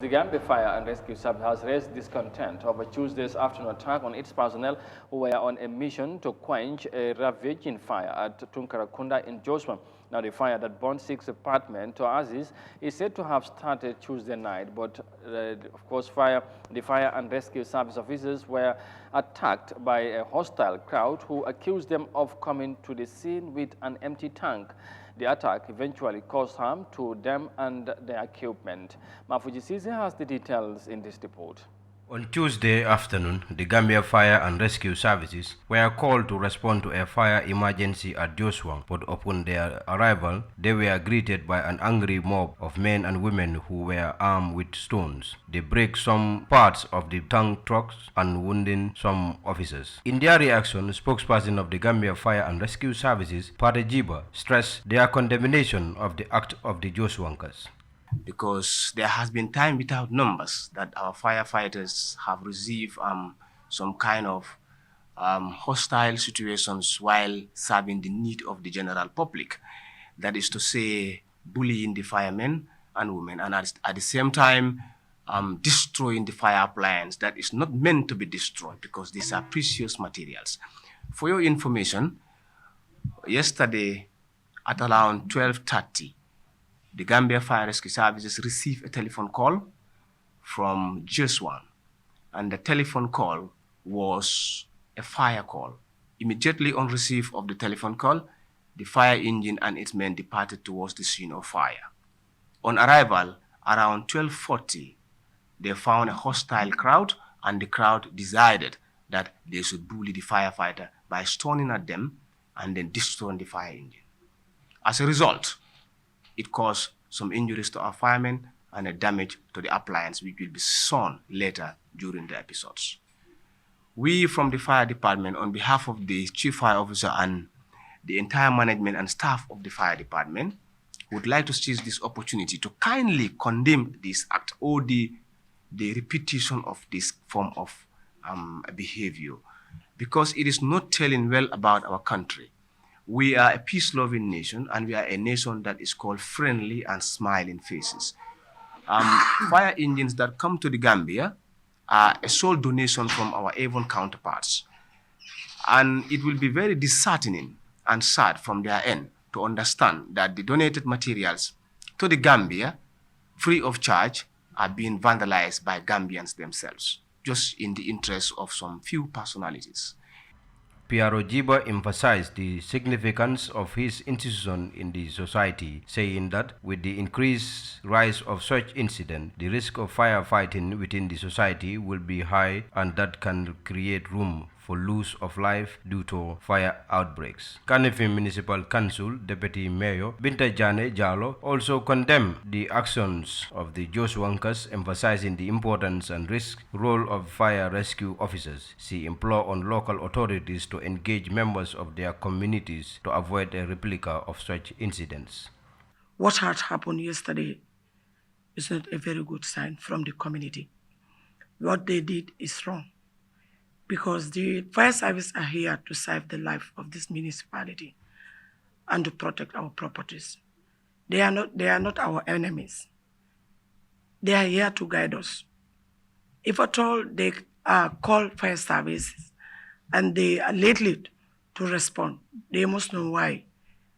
The Gambia Fire and Rescue Service has raised discontent over Tuesday's afternoon attack on its personnel who were on a mission to quench a ravaging fire at Tunkarakunda in Jeswang. Now, the fire that burned 6 apartments to Aziz is said to have started Tuesday night, but of course, the Fire and Rescue Service officers were attacked by a hostile crowd who accused them of coming to the scene with an empty tank. The attack eventually caused harm to them and their equipment. Mafuji Sise has the details in this report. On Tuesday afternoon, the Gambia Fire and Rescue Services were called to respond to a fire emergency at Jeswang, but upon their arrival, they were greeted by an angry mob of men and women who were armed with stones. They break some parts of the tank trucks and wounding some officers. In their reaction, spokesperson of the Gambia Fire and Rescue Services, Pate Jiba, stressed their condemnation of the act of the Jeswangers. Because there has been time without numbers that our firefighters have received some kind of hostile situations while serving the need of the general public. That is to say, bullying the firemen and women, and at the same time, destroying the fire appliance that is not meant to be destroyed because these are precious materials. For your information, yesterday at around 12:30, the Gambia Fire Rescue Services received a telephone call from Jeswang, and the telephone call was a fire call. Immediately on receipt of the telephone call, the fire engine and its men departed towards the scene of fire. On arrival, around 12:40, they found a hostile crowd, and the crowd decided that they should bully the firefighter by stoning at them and then destroying the fire engine. As a result, it caused some injuries to our firemen and a damage to the appliance, which will be shown later during the episodes. We from the fire department, on behalf of the chief fire officer and the entire management and staff of the fire department, would like to seize this opportunity to kindly condemn this act or the repetition of this form of behavior, because it is not telling well about our country. We are a peace-loving nation, and we are a nation that is called friendly and smiling faces. Fire engines that come to the Gambia are a sole donation from our Avon counterparts. And it will be very disheartening and sad from their end to understand that the donated materials to the Gambia, free of charge, are being vandalized by Gambians themselves, just in the interest of some few personalities. Piero Jiba emphasized the significance of his institution in the society, saying that with the increased rise of such incidents, the risk of firefighting within the society will be high, and that can create room for loss of life due to fire outbreaks. Kanifing Municipal Council Deputy Mayor Binta Jane Jallo also condemned the actions of the Jeswangers, emphasizing the importance and risk role of fire rescue officers. She implored on local authorities to engage members of their communities to avoid a replica of such incidents. What had happened yesterday is not a very good sign from the community. What they did is wrong, because the fire service are here to save the life of this municipality and to protect our properties. They are not our enemies. They are here to guide us. If at all they call fire services and they are late to respond, they must know why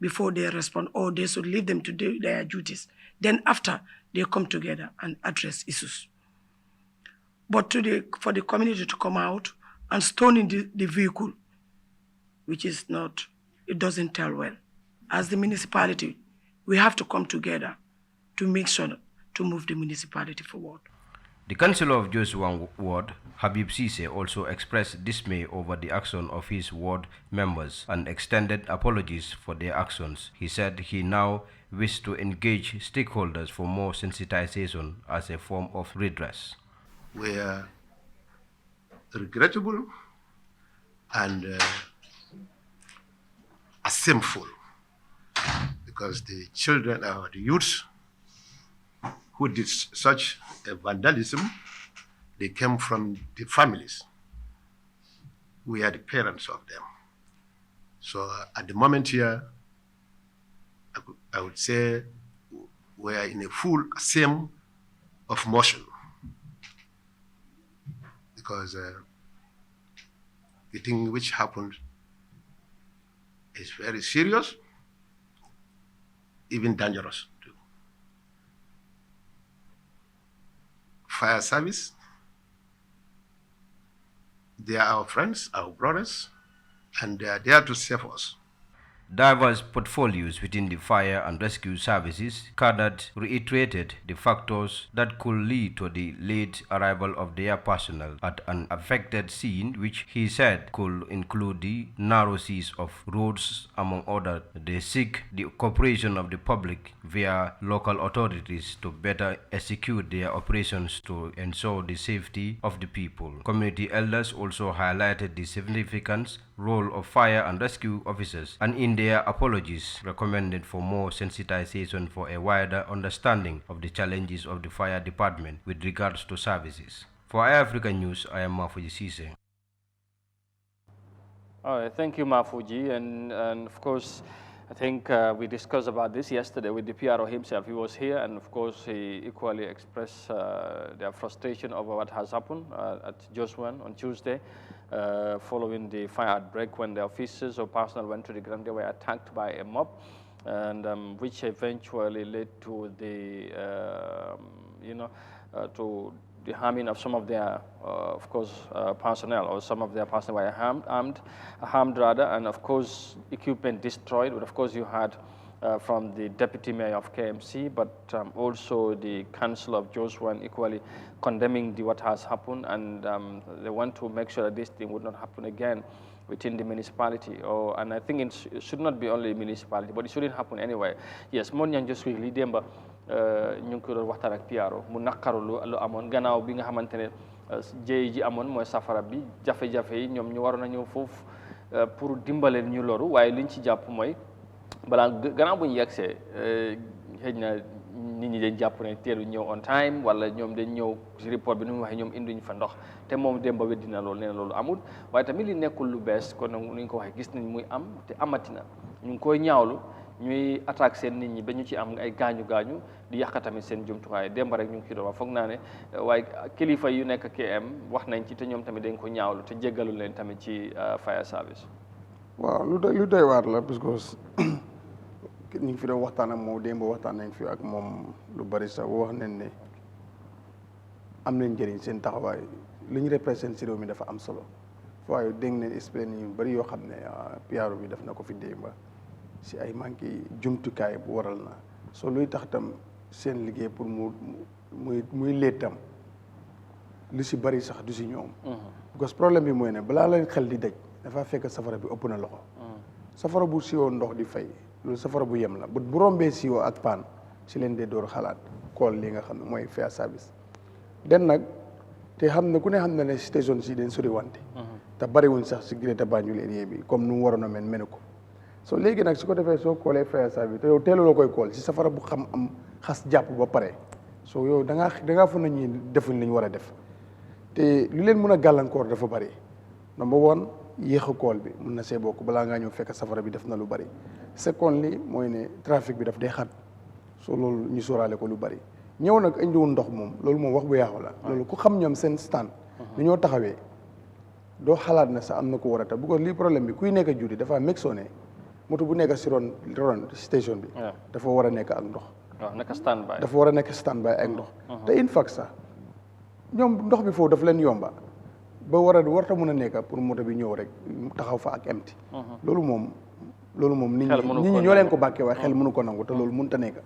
before they respond, or they should leave them to do their duties. Then after, they come together and address issues. But for the community to come out and stoning the vehicle, which is not, it doesn't tell well. As the municipality, we have to come together to make sure to move the municipality forward. The councillor of Jeswang ward, Habib Sise, also expressed dismay over the action of his ward members and extended apologies for their actions. He said he now wished to engage stakeholders for more sensitization as a form of redress. We are regrettable and shameful, because the children or the youths who did such a vandalism, they came from the families. We are the parents of them. So at the moment here, I would say we are in a full assembly of motion. because the thing which happened is very serious, even dangerous too. Fire service, they are our friends, our brothers, and they are there to save us. Diverse portfolios within the fire and rescue services, Cadet reiterated the factors that could lead to the late arrival of their personnel at an affected scene, which he said could include the narrow seas of roads, among others. They seek the cooperation of the public via local authorities to better execute their operations to ensure the safety of the people. Community elders also highlighted the significant role of fire and rescue officers, and in their apologies recommended for more sensitization for a wider understanding of the challenges of the fire department with regards to services. For Eyeafrica News, I am Mafuji Sise. All right, thank you, Mafuji, and of course, I think we discussed about this yesterday with the PRO himself. He was here, and of course, he equally expressed their frustration over what has happened at Jeswang on Tuesday, following the fire outbreak when the officers or personnel went to the ground. They were attacked by a mob, and which eventually led to the, to the harming of some of their, of course, personnel, or some of their personnel were harmed rather, and of course, equipment destroyed. But of course, you had from the deputy mayor of KMC, but also the council of Jeswang equally condemning what has happened, and they want to make sure that this thing would not happen again within the municipality. And I think it should not be only municipality, but it shouldn't happen anyway. Yes, mon ñan just li demba ñu ngi ko doon waxtaan ak PRO mu naqaru lu amoon gannaaw bi nga xamante ne jéey ji amoon mooy safara bi jafe-jafe yi ñoom ñu waroon a ñëw foofu pour dimbaleel ñu loru, waaye liñ ci jàpp mooy balaa gannaaw bu ñu yegsee xëy na nit ñi dañ jàpp ne teelu ñëw on time, wala ñoom dañ ñëw ci report bi nu mu waxee ñoom indiñu fa ndox, te moom démba weddi na loolu, nee na loolu amul. Waaye tamit li nekkul lu bees kon nag ni ñu ko waxee gis nañ muy am te amatina, ñu ngi koy ñaawlu, ñuy attaque seen nit ñi ba ñu ci am ay gaañu-gaañu di yàq tamit seen jumtuwaay. Démba rek ñu ngi ci doon wax, foog naa ne waaye kilifa yu nekk KM wax nañ ci te ñoom tamit dañ ko ñaawlu te jéggalu leen tamit ci fire service. waaw lu doy waar la parce que ñu ngi fi doon waxtaan ak moom démb waxtaan nañ fi ak moom lu bari sax wax nañ ne am nañ njëriñ seen taxawaay li ñu représenté si réew mi dafa am solo waaye dégg nañ expliqué yu bari yoo xam ne PRO bi def na ko fi démb si ay manqué jumtukaay bu waral na soo luy tax tam seen liggéey pour muy leetam lu si bari sax du si ñoom. parce que problème bi mooy ne balaa leen xel di daj dafa fekk safara bi ëpp na loxo. safara bu siwoo ndox di fay loolu safara bu yem la bu rombee siwoo ak paan si leen dee door xalaat kool li nga xam ne mooy fire service. den nag te xam ne ku ne xam na ne station si den sori wante. te bariwuñ sax si Greater Banjul area bi comme nu mu waroon a mel ko. so léegi nag su ko defee soo koolee fire service te yow teeluloo koy kool si safara bu xam am xas jàpp ba pare so yow da ngaa fa nañu defuñ li ñu war a def te lu leen mën a gàllankoor dafa bari. number one yéex a kool bi mun na see bokk balaa ngaa ñëw fekk safara bi def na lu bari. second li mooy ne trafic bi daf day xat so loolu ñu sóoraale ko lu bari. ñëw nag indiwul ndox moom loolu moom wax bu yaaxu la. loolu ku xam ñoom seen stand. ni ñoo taxawee doo xalaat na sax am na ko war a tax bu ko lii problème bi kuy nekk a juuti dafa mexoné moto bu nekk si ron station bi. dafa war a nekk ak ndox. waaw nekk stand by. dafa war a nekk stand by ak ndox. te in fact sax ñoom ndox bi foofu daf leen yomba ba warta mën a nekk pour moto bi ñëw rek taxaw fa ak empty. loolu moom nit ñi ñoo leen ko bàkkee waaye xel mënu ko nangu te loolu mënut a nekk.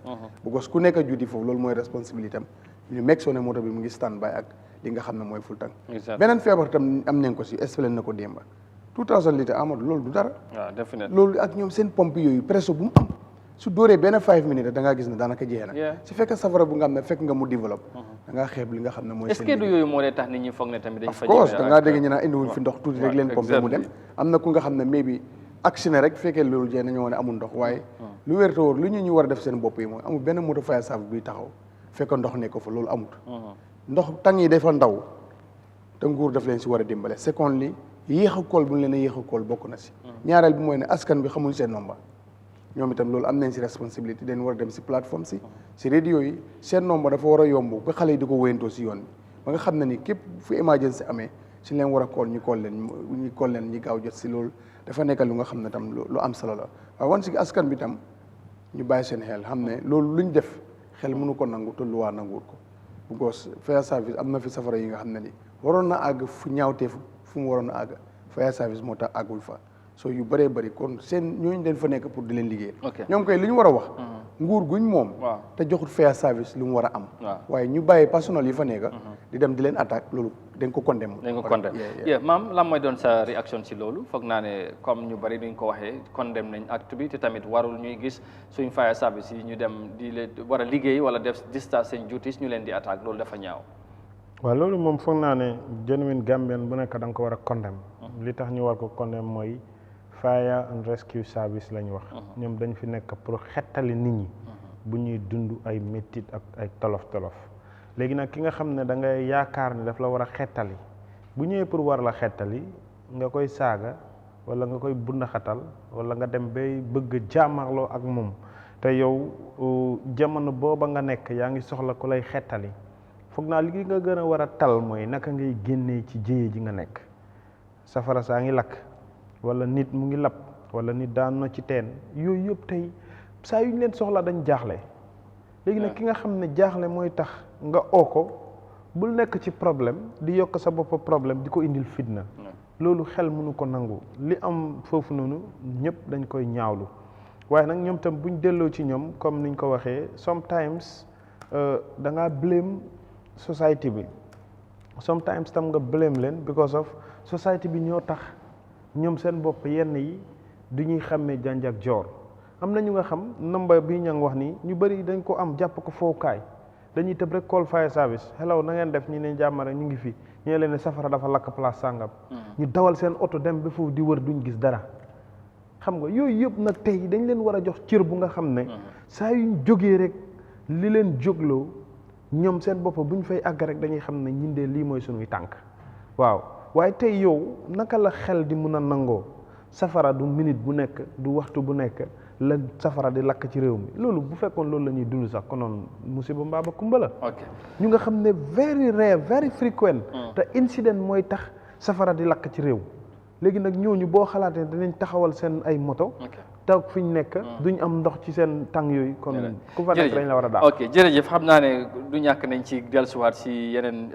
because ku nekk juuti foofu loolu mooy responsabilité am ñu mexoné moto bi mu ngi stand by ak li nga xam ne mooy full tank. beneen feebar tam am nañ ko si expliqué na ko démba 2000 litres Amadou loolu du dara. waaw definitely loolu ak ñoom seen pompe yooyu presque bu mu am su dóoree benn 5 minutes da ngaa gis ne daanaka jeex na. su fekkee safara bu nga xam ne fekk nga mu développe. da ngaa xeeb li nga xam ne mooy. est-ce que du yooyu moo dee tax nit ñi foog ne tamit dañ fa. of course da ngaa dégg ñu naan indiwuñ fi ndox tuuti rek leen pompe mu dem. am na ku nga xam ne mais bi actionné rek fekkee loolu jeex na ñoo ne amul ndox waaye lu wér te wóor lu ñu war a def seen bopp yi mooy amul benn moto fire service buy taxaw fekk ndox nekk fa loolu amut. ndox tàng yi dafa ndaw te nguur daf leen si war a dimbale second li yéex a kool bu ñu leen a yéex a kool bokk na si. ñaareel bi mooy ne askan bi xamuñ seen nomba ñoom itam loolu am nañ si responsabilité dañ war a dem si plateforme si radio yi seen nomba dafa war a yomb ba xale yi di ko wéyantoo si yoon bi ba nga xam ne ni képp fu emergency amee suñ leen war a kool ñu kool leen ñi gaaw jot si loolu dafa nekk lu nga xam ne tam lu am solo la waaye wan si askan bi tam ñu bàyyi seen xel xam ne loolu luñ def xel mënu ko nangu te luwaa nanguwul ko because fire service am na fi safara yi nga xam ne ni waroon na àgg fu ñaawtee fu mu waroon a àgg fire service moo tax àggul fa so yu bëree bëri kon seen ñooñu dañ fa nekk pour di leen liggéey ñoom koy li ñu war a wax nguur guñ moom te joxut fire service lu mu war a am waaye ñu bàyyi personnel yi fa nekk di dem di leen attaque loolu dañ ko condamné maam lan mooy doon sa réaction si loolu foog naa ne comme ñu bëri duñ ko waxee condamné nañ acte bi te tamit warul ñuy gis suñ fire service yi ñu dem di leen war a liggéey wala def discharge seen duties ñu leen di attaque loolu dafa ñaaw waaw loolu moom foog naa ne genuine Gambian bu nekk da nga ko war a condamné li tax ñu war ko condamné mooy fire and rescue service lañ wax ñoom dañ fi nekk pour xettali nit ñi bu ñuy dund ay méttit ak ay tolof léegi nag ki nga xam ne da ngay yaakaar ne daf la war a xettali bu ñëwee pour war la xettali nga koy saaga wala nga koy bundaxatal wala nga dem bay bëgg jaamarloo ak moom te yow jamono booba nga nekk yaa ngi soxla ku lay xettali foog naa li nga gën a war a tal mooy naka ngay génnee ci jéye ji nga nekk safara saa ngi lakk wala nit mu ngi lab wala nit daan na ci teen yooyu yëpp tey saa yu ñu leen soxla dañ jaaxle léegi nag ki nga xam ne jaaxle mooy tax nga oo ko bul nekk ci problème di yokk sa bopp problème di ko indil fitna loolu xel mënu ko nangu li am foofu noonu ñëpp dañ koy ñaawlu waaye nag ñoom tam buñ delloo ci ñoom comme niñ ko waxee sometimes da ngaa blame society bi sometimes tam nga blame leen because of society bi ñoo tax ñoom seen bopp yenn yi du ñuy xàmmee janj ak joor am na ñu nga xam number bi ña wax nii ñu bëri dañ ko am jàpp ko fowukaay dañuy tëb rek call fire service hello na ngeen def ñi ne jàmmare ñu ngi fi ñu leen ne safara dafa lakk place sàngam ñu dawal seen oto dem ba foofu di wër duñ gis dara xam nga yooyu yëpp nag tey dañ leen war a jox cër bu nga xam ne saa yuñ jógee rek li leen jógloo ñoom seen bopp bu ñu fay àgg rek dañuy xam ne ñun de lii mooy sunuy tànk waaw waaye tey yow naka la xel di mun a nangoo safara du minute bu nekk du waxtu bu nekk la safara di lakk ci réew mi loolu bu fekkoon loolu la ñuy dund sax konoon musiba mbaa ba kumba la ñu nga xam ne very rare very frequent te incident mooy tax safara di lakk ci réew léegi nag ñooñu boo xalaatee danañ taxawal seen ay moto toog fi ñu nekk duñ am ndox ci seen tàng yooyu kon ku fa nekk dañ la war a daal jërëjëf xam naa ne du ñàkk nañ ci dellusiwaat si yeneen